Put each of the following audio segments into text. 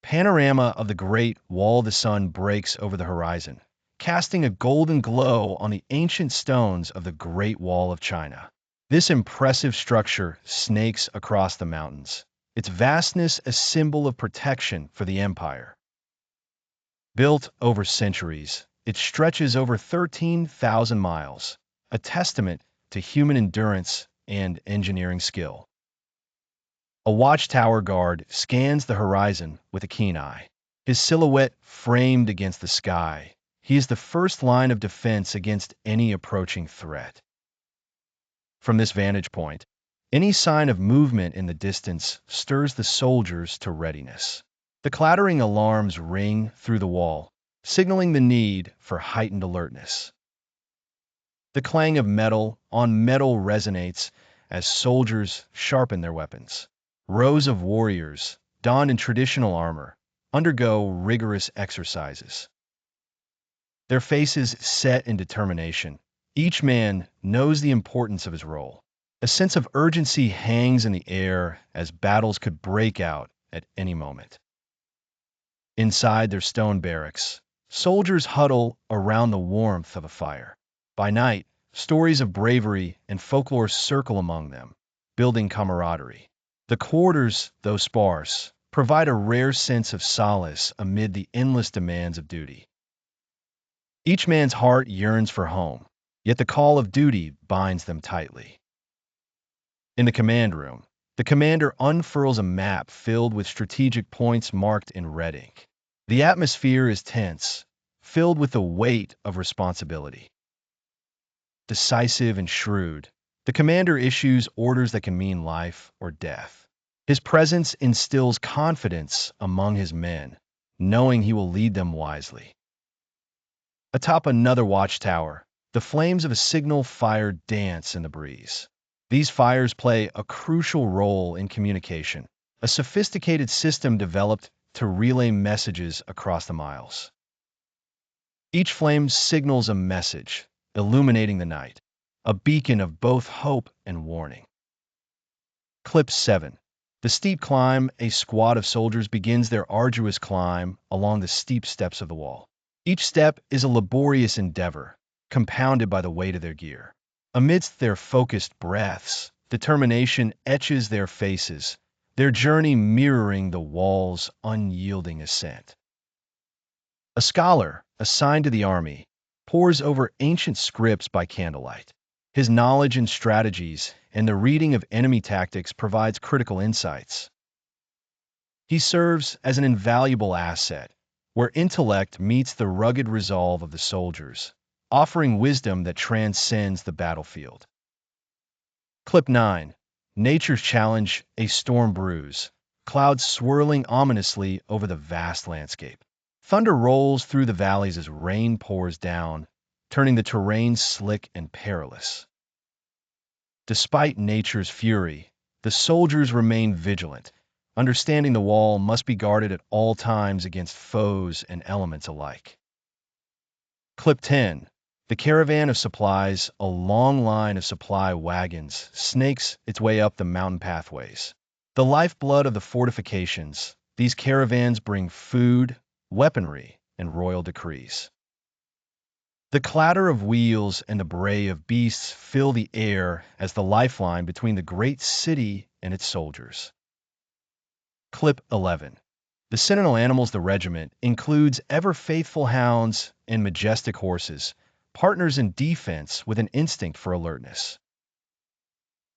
Panorama of the Great Wall of the Sun breaks over the horizon, casting a golden glow on the ancient stones of the Great Wall of China. This impressive structure snakes across the mountains, its vastness a symbol of protection for the empire. Built over centuries, it stretches over 13,000 miles, a testament to human endurance and engineering skill. A watchtower guard scans the horizon with a keen eye. His silhouette framed against the sky, he is the first line of defense against any approaching threat. From this vantage point, any sign of movement in the distance stirs the soldiers to readiness. The clattering alarms ring through the wall, signaling the need for heightened alertness. The clang of metal on metal resonates as soldiers sharpen their weapons. Rows of warriors, donned in traditional armor, undergo rigorous exercises. Their faces set in determination. Each man knows the importance of his role. A sense of urgency hangs in the air as battles could break out at any moment. Inside their stone barracks, soldiers huddle around the warmth of a fire. By night, stories of bravery and folklore circle among them, building camaraderie. The quarters, though sparse, provide a rare sense of solace amid the endless demands of duty. Each man's heart yearns for home, yet the call of duty binds them tightly. In the command room, the commander unfurls a map filled with strategic points marked in red ink. The atmosphere is tense, filled with the weight of responsibility. Decisive and shrewd, the commander issues orders that can mean life or death. His presence instills confidence among his men, knowing he will lead them wisely. Atop another watchtower, the flames of a signal fire dance in the breeze. These fires play a crucial role in communication, a sophisticated system developed to relay messages across the miles. Each flame signals a message, illuminating the night, a beacon of both hope and warning. Clip 7. The steep climb. A squad of soldiers begins their arduous climb along the steep steps of the wall. Each step is a laborious endeavor, compounded by the weight of their gear. Amidst their focused breaths, determination etches their faces, their journey mirroring the wall's unyielding ascent. A scholar, assigned to the army, pores over ancient scripts by candlelight. His knowledge and strategies and the reading of enemy tactics provides critical insights. He serves as an invaluable asset, where intellect meets the rugged resolve of the soldiers, offering wisdom that transcends the battlefield. Clip 9. Nature's challenge. A storm brews, clouds swirling ominously over the vast landscape. Thunder rolls through the valleys as rain pours down, turning the terrain slick and perilous. Despite nature's fury, the soldiers remain vigilant, understanding the wall must be guarded at all times against foes and elements alike. Clip 10. The caravan of supplies. A long line of supply wagons snakes its way up the mountain pathways. The lifeblood of the fortifications, these caravans bring food, weaponry, and royal decrees. The clatter of wheels and the bray of beasts fill the air as the lifeline between the great city and its soldiers. Clip 11. The sentinel animals. The regiment includes ever-faithful hounds and majestic horses, partners in defense with an instinct for alertness.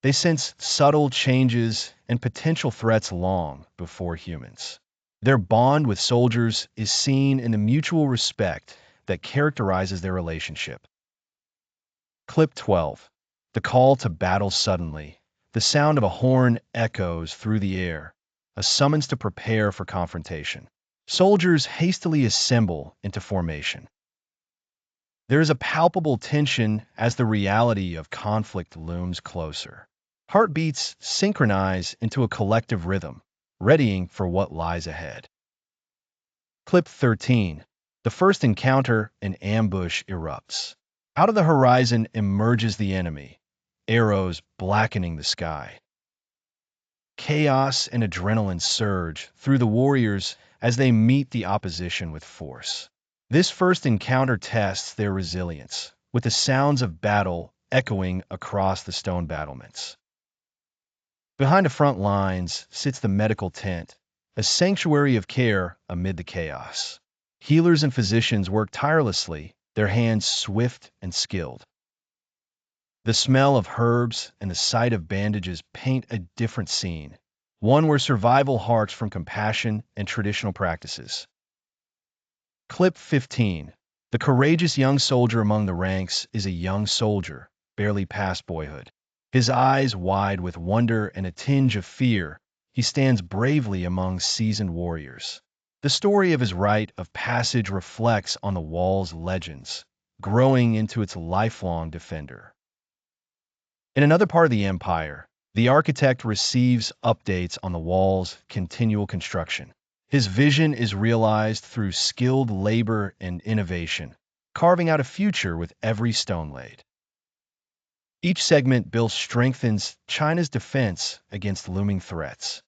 They sense subtle changes and potential threats long before humans. Their bond with soldiers is seen in the mutual respect that characterizes their relationship. Clip 12. The call to battle. Suddenly, the sound of a horn echoes through the air, a summons to prepare for confrontation. Soldiers hastily assemble into formation. There is a palpable tension as the reality of conflict looms closer. Heartbeats synchronize into a collective rhythm, readying for what lies ahead. Clip 13. The first encounter. An ambush erupts. Out of the horizon emerges the enemy, arrows blackening the sky. Chaos and adrenaline surge through the warriors as they meet the opposition with force. This first encounter tests their resilience, with the sounds of battle echoing across the stone battlements. Behind the front lines sits the medical tent, a sanctuary of care amid the chaos. Healers and physicians work tirelessly, their hands swift and skilled. The smell of herbs and the sight of bandages paint a different scene, one where survival harks from compassion and traditional practices. Clip 15. The courageous young soldier among the ranks is a young soldier, barely past boyhood. His eyes wide with wonder and a tinge of fear, he stands bravely among seasoned warriors. The story of his rite of passage reflects on the wall's legends, growing into its lifelong defender. In another part of the empire, the architect receives updates on the wall's continual construction. His vision is realized through skilled labor and innovation, carving out a future with every stone laid. Each segment built strengthens China's defense against looming threats.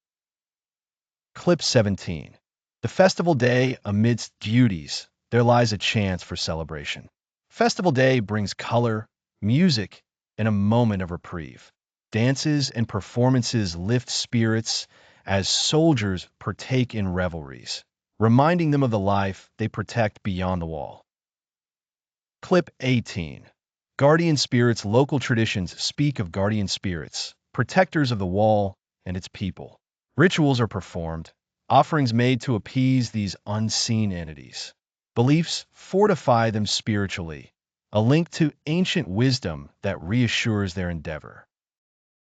Clip 17. The festival day amidst duties, there lies a chance for celebration. Festival day brings color, music, and a moment of reprieve. Dances and performances lift spirits as soldiers partake in revelries, reminding them of the life they protect beyond the wall. Clip 18. Guardian spirits. Local traditions speak of guardian spirits, protectors of the wall and its people. Rituals are performed, offerings made to appease these unseen entities. Beliefs fortify them spiritually, a link to ancient wisdom that reassures their endeavor.